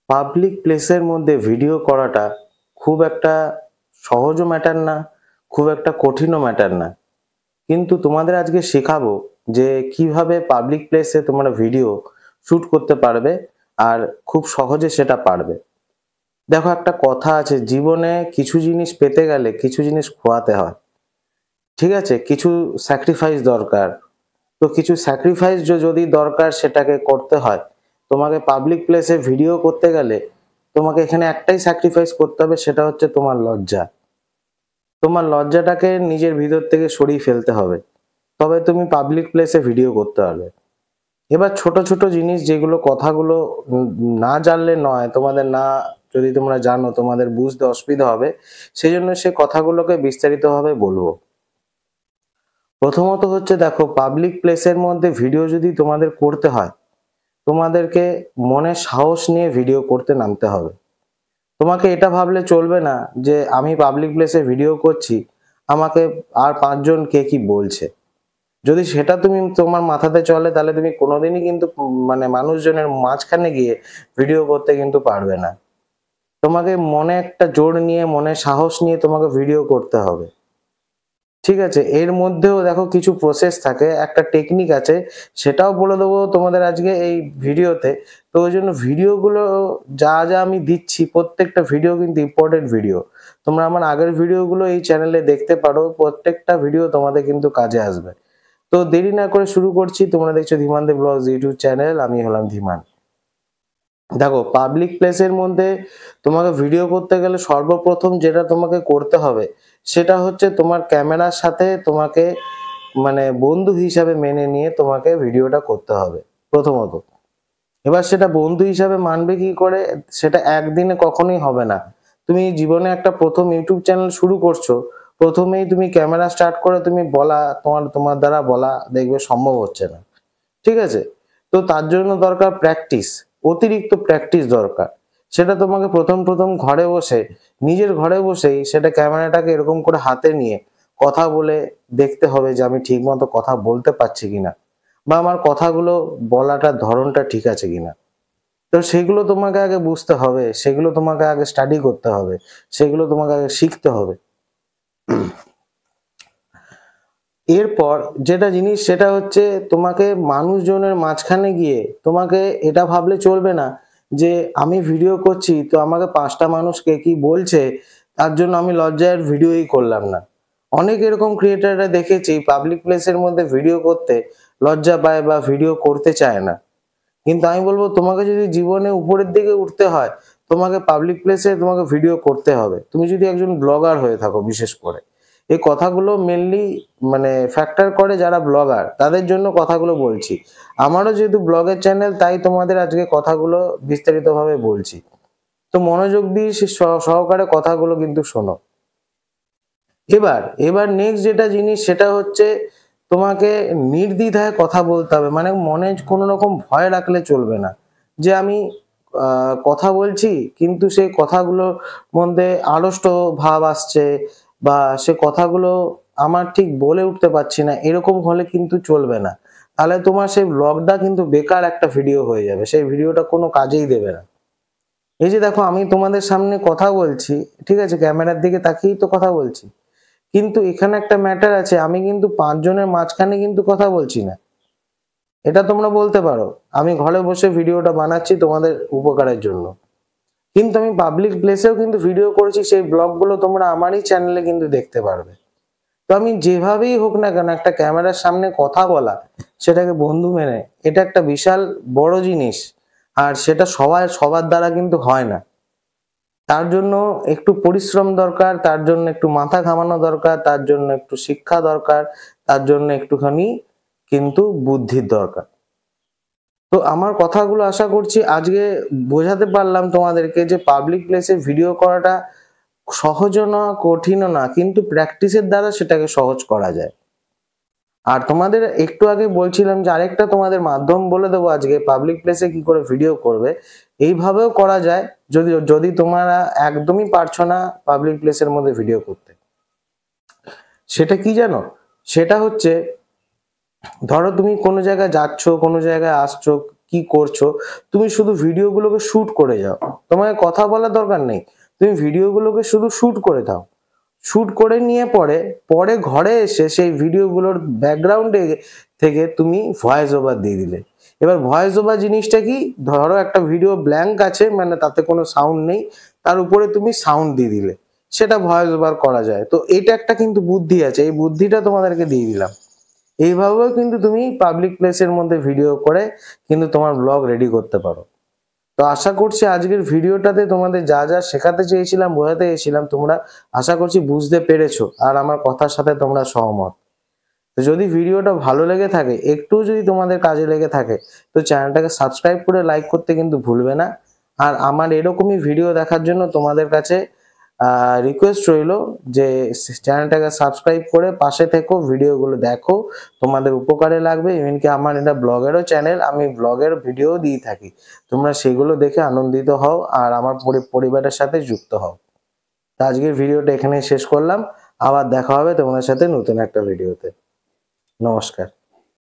Public প্লেসের মধ্যে video করাটা খুব একটা সহজও ম্যাটার না, খুব একটা কঠিনও ম্যাটার না। কিন্তু তোমাদের আজকে শেখাবো যে কিভাবে পাবলিক প্লেসে তোমরা ভিডিও শুট করতে পারবে আর খুব সহজে সেটা পারবে। দেখো, একটা কথা আছে, জীবনে কিছু জিনিস পেতে গেলে কিছু জিনিস খোয়াতে হয়। ঠিক আছে, কিছু স্যাক্রিফাইস দরকার। তো কিছু স্যাক্রিফাইস যদি দরকার সেটাকে করতে হয়। তোমাকে পাবলিক প্লেসে ভিডিও করতে গেলে তোমাকে এখানে একটাই স্যাক্রিফাইস করতে হবে, সেটা হচ্ছে তোমার লজ্জা। তোমার লজ্জাটাকে নিজের ভিতর থেকে সরিয়ে ফেলতে হবে, তবে তুমি পাবলিক প্লেসে ভিডিও করতে পারবে। এবার ছোট ছোট জিনিস যেগুলো কথাগুলো না জানলে নয়, তোমাদের না যদি তোমরা জানো তোমাদের বুঝতে অসুবিধা হবে, সেই জন্য সে কথাগুলোকে বিস্তারিতভাবে বলবো। প্রথমত হচ্ছে, দেখো, পাবলিক প্লেসের মধ্যে ভিডিও যদি তোমাদের করতে হয়, তোমাদেরকে মনে সাহস নিয়ে ভিডিও করতে নামতে হবে। তোমাকে এটা ভাবলে চলবে না যে আমি পাবলিক প্লেসে ভিডিও করছি, আমাকে আর 5 জন কে কি বলছে। যদি সেটা তুমি তোমার মাথাতে চলে, তাহলে তুমি কোনোদিনই কিন্তু মানে মানুষজনের মাঝখানে গিয়ে ভিডিও করতে কিন্তু পারবে না। তোমাকে মনে একটা জোর নিয়ে, মনে সাহস নিয়ে তোমাকে ভিডিও করতে হবে। ঠিক আছে, এর মধ্যেও দেখো কিছু প্রসেস থাকে, একটা টেকনিক আছে, সেটাও বলে দেবো তোমাদের আজকে এই ভিডিওতে। তো ওই জন্য ভিডিওগুলো যা যা আমি দিচ্ছি, প্রত্যেকটা ভিডিও কিন্তু ইম্পর্টেন্ট ভিডিও। তোমরা আমার আগের ভিডিওগুলো এই চ্যানেলে দেখতে পারো, প্রত্যেকটা ভিডিও তোমাদের কিন্তু কাজে আসবে। তো দেরি না করে শুরু করছি। তোমরা দেখছো ধীমান দেব ব্লগস ইউটিউব চ্যানেল, আমি হলাম ধীমান। দেখো, পাবলিক প্লেসের মধ্যে তোমাকে ভিডিও করতে গেলে সর্বপ্রথম যেটা তোমাকে করতে হবে, সেটা হচ্ছে তোমার ক্যামেরার সাথে তোমাকে মানে বন্ধু হিসাবে মেনে নিয়ে তোমাকে ভিডিওটা করতে হবে প্রথমত। এবার সেটা বন্ধু হিসাবে মানবে কি করে, সেটা একদিনে কখনোই হবে না। তুমি জীবনে একটা প্রথম ইউটিউব চ্যানেল শুরু করছো, প্রথমেই তুমি ক্যামেরা স্টার্ট করে তুমি বলা, তোমার দ্বারা বলা দেখবে সম্ভব হচ্ছে না। ঠিক আছে, তো তার জন্য দরকার প্র্যাকটিস, অতিরিক্ত প্র্যাকটিস দরকার। সেটা তোমাকে প্রথম প্রথম ঘরে বসে, নিজের ঘরে বসেই সেটা ক্যামেরাটাকে এরকম করে হাতে নিয়ে কথা বলে দেখতে হবে যে আমি ঠিক মতো কথা বলতে পারছি কিনা, বা আমার কথাগুলো বলাটার ধরনটা ঠিক আছে কিনা। তো সেগুলো তোমাকে আগে বুঝতে হবে, সেগুলো তোমাকে আগে স্টাডি করতে হবে, সেগুলো তোমাকে আগে শিখতে হবে। এরপর যেটা জিনিস, সেটা হচ্ছে তোমাকে মানুষজনের মাঝখানে গিয়ে তোমাকে এটা ভাবলে চলবে না যে আমি ভিডিও করছি তো আমাকে 5টা মানুষ কে কি বলছে, তার জন্য আমি লজ্জায় ভিডিওই করলাম না। অনেক এরকম ক্রিয়েটাররা দেখেছি পাবলিক প্লেসের মধ্যে ভিডিও করতে লজ্জা পায় বা ভিডিও করতে চায় না। কিন্তু আমি বলবো, তোমাকে যদি জীবনে উপরের দিকে উঠতে হয়, তোমাকে পাবলিক প্লেসে তোমাকে ভিডিও করতে হবে। তুমি যদি একজন ব্লগার হয়ে থাকো বিশেষ করে, এই কথাগুলো মেনলি মানে ফ্যাক্টর করে যারা ব্লগার, তাদের জন্য কথাগুলো বলছি। আমারও যেহেতু ব্লগের চ্যানেল, তাই তোমাদের আজকে কথাগুলো বিস্তারিতভাবে বলছি। তো মনোযোগ দিয়ে সহকারে কথাগুলো কিন্তু শোনো। এবার এবার নেক্সট যেটা জিনিস, সেটা হচ্ছে তোমাকে নির্দ্বিধায় কথা বলতে হবে। মানে মনে কোনো রকম ভয় রাখলে চলবে না যে আমি কথা বলছি কিন্তু সেই কথাগুলোর মধ্যে আড়ষ্ট ভাব আসছে, বা সে কথাগুলো আমার ঠিক বলে উঠতে পারছি না, এরকম হলে কিন্তু চলবে না। তাহলে তোমার সেই ব্লগটা কিন্তু বেকার একটা ভিডিও হয়ে যাবে, সেই ভিডিওটা কোনো কাজেই দেবে না। এই যে দেখো, আমি তোমাদের সামনে কথা বলছি, ঠিক আছে, ক্যামেরার দিকে তাকিয়েই তো কথা বলছি, কিন্তু এখানে একটা ম্যাটার আছে, আমি কিন্তু 5 জনের মাঝখানে কিন্তু কথা বলছি না। এটা তোমরা বলতে পারো আমি ঘরে বসে ভিডিওটা বানাচ্ছি তোমাদের উপকারের জন্য, কিন্তু আমি পাবলিক প্লেসেও কিন্তু ভিডিও করেছি, সেই ব্লগগুলো তোমরা আমারই চ্যানেলে কিন্তু দেখতে পারবে। তো আমি যেভাবেই হোক না কেন, একটা ক্যামেরার সামনে কথা বলা, সেটাকে বন্ধু মেনে, এটা একটা বিশাল বড় জিনিস। আর সেটা সবার দ্বারা কিন্তু হয় না। তার জন্য একটু পরিশ্রম দরকার, তার জন্য একটু মাথা ঘামানো দরকার, তার জন্য একটু শিক্ষা দরকার, তার জন্য একটুখানি কিন্তু বুদ্ধির দরকার। তো আমার কথাগুলো আশা করছি আজকে বোঝাতে পারলাম তোমাদেরকে যে পাবলিক প্লেসে ভিডিও করাটা সহজও না, কঠিনও না, কিন্তু প্র্যাকটিসের দ্বারা সেটাকে সহজ করা যায়। আর তোমাদের একটু আগে বলছিলাম যে আরেকটা তোমাদের মাধ্যম বলে দেবো আজকে, পাবলিক প্লেসে কি করে ভিডিও করবে। এইভাবেও করা যায়, যদি যদি তোমরা একদমই পারছো না পাবলিক প্লেসের মধ্যে ভিডিও করতে। সেটা কি জানো, সেটা হচ্ছে, ধরো তুমি কোনো জায়গায় যাচ্ছ, কোনো জায়গায় আসছো, কি করছো, তুমি শুধু ভিডিওগুলোকে শুট করে যাও, তোমাকে কথা বলার দরকার নেই, তুমি ভিডিওগুলোকে শুধু শুট করে দাও। শুট করে নিয়ে পরে ঘরে এসে সেই ভিডিওগুলোর ব্যাকগ্রাউন্ডে থেকে তুমি ভয়েস ওভার দিয়ে দিলে। এবার ভয়েস ওভার জিনিসটা কি, ধরো একটা ভিডিও ব্ল্যাঙ্ক আছে, মানে তাতে কোনো সাউন্ড নেই, তার উপরে তুমি সাউন্ড দিয়ে দিলে, সেটা ভয়েস ওভার করা যায়। তো এটা একটা কিন্তু বুদ্ধি আছে, এই বুদ্ধিটা তোমাদেরকে দিয়ে দিলাম। এইভাবেও কিন্তু তুমি পাবলিক প্লেসের মধ্যে ভিডিও করে কিন্তু তোমার ব্লগ রেডি করতে পারো। তো আশা করছি আজকের ভিডিওটাতে তোমাদের যা যা শেখাতে চেয়েছিলাম, বোঝাতে চেয়েছিলাম, তোমরা আশা করছি বুঝতে পেরেছো আর আমার কথার সাথে তোমরা সহমত। তো যদি ভিডিওটা ভালো লেগে থাকে, একটু যদি তোমাদের কাজে লেগে থাকে, তো চ্যানেলটাকে সাবস্ক্রাইব করে লাইক করতে কিন্তু ভুলবে না। আর আমার এরকমই ভিডিও দেখার জন্য তোমাদের কাছে রিকোয়েস্ট রইলো যে চ্যানেলটাকে সাবস্ক্রাইব করে পাশে থেকো, ভিডিওগুলো দেখো, তোমাদের উপকারে লাগবে। এমনকি আমার এটা ব্লগেরও চ্যানেল, আমি ব্লগের ভিডিও দিয়ে থাকি, তোমরা সেগুলো দেখে আনন্দিত হও আর আমার পরিবারের সাথে যুক্ত হও। তো আজকের ভিডিওটা এখানেই শেষ করলাম, আবার দেখা হবে তোমাদের সাথে নতুন একটা ভিডিওতে। নমস্কার।